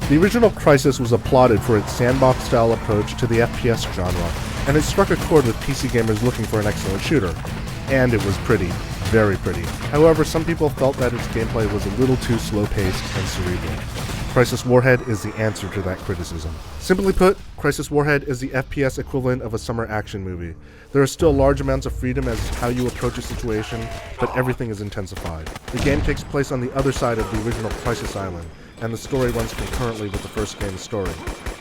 The original Crysis was applauded for its sandbox-style approach to the FPS genre, and it struck a chord with PC gamers looking for an excellent shooter. And it was pretty. Very pretty. However, some people felt that its gameplay was a little too slow-paced and cerebral. Crysis Warhead is the answer to that criticism. Simply put, Crysis Warhead is the FPS equivalent of a summer action movie. There are still large amounts of freedom as to how you approach a situation, but everything is intensified. The game takes place on the other side of the original Crysis Island, and the story runs concurrently with the first game's story.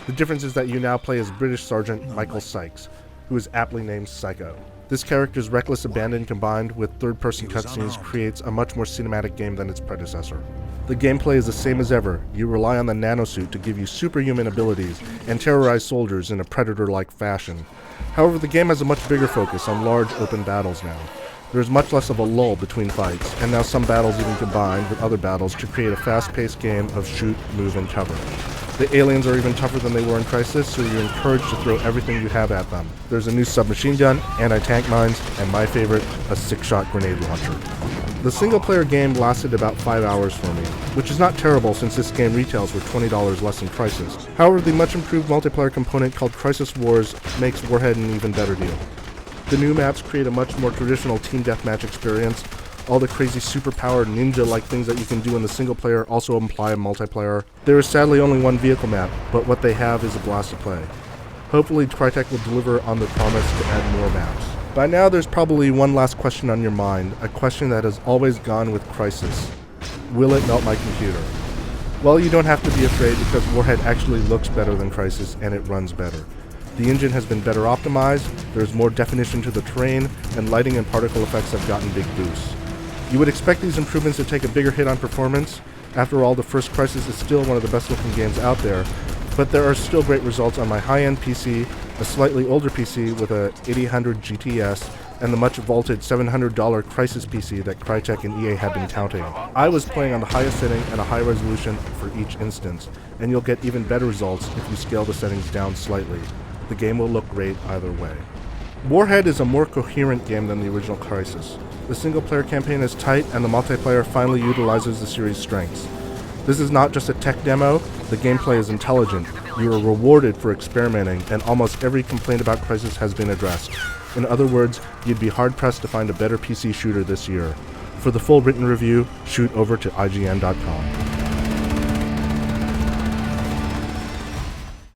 The difference is that you now play as British Sergeant Michael Sykes, who is aptly named Psycho. This character's reckless abandon combined with third-person cutscenes creates a much more cinematic game than its predecessor. The gameplay is the same as ever. You rely on the nanosuit to give you superhuman abilities and terrorize soldiers in a Predator-like fashion. However, the game has a much bigger focus on large open battles now. There is much less of a lull between fights, and now some battles even combine with other battles to create a fast-paced game of shoot, move, and cover. The aliens are even tougher than they were in Crysis, so you're encouraged to throw everything you have at them. There's a new submachine gun, anti-tank mines, and my favorite, a 6-shot grenade launcher. The single-player game lasted about 5 hours for me, which is not terrible since this game retails for $20 less than Crysis. However, the much-improved multiplayer component called Crysis Wars makes Warhead an even better deal. The new maps create a much more traditional team deathmatch experience. All the crazy super-powered ninja-like things that you can do in the single-player also imply a multiplayer. There is sadly only one vehicle map, but what they have is a blast to play. Hopefully Crytek will deliver on their promise to add more maps. By now there's probably one last question on your mind, a question that has always gone with Crysis. Will it melt my computer? Well, you don't have to be afraid because Warhead actually looks better than Crysis and it runs better. The engine has been better optimized, there's more definition to the terrain, and lighting and particle effects have gotten big boosts. You would expect these improvements to take a bigger hit on performance. After all, the first Crysis is still one of the best looking games out there, but there are still great results on my high-end PC, a slightly older PC with a 8000 GTS, and the much vaulted $700 Crysis PC that Crytek and EA have been touting. I was playing on the highest setting and a high resolution for each instance, and you'll get even better results if you scale the settings down slightly. The game will look great either way. Warhead is a more coherent game than the original Crysis. The single-player campaign is tight, and the multiplayer finally utilizes the series' strengths. This is not just a tech demo, the gameplay is intelligent, you are rewarded for experimenting, and almost every complaint about Crysis has been addressed. In other words, you'd be hard-pressed to find a better PC shooter this year. For the full written review, shoot over to IGN.com.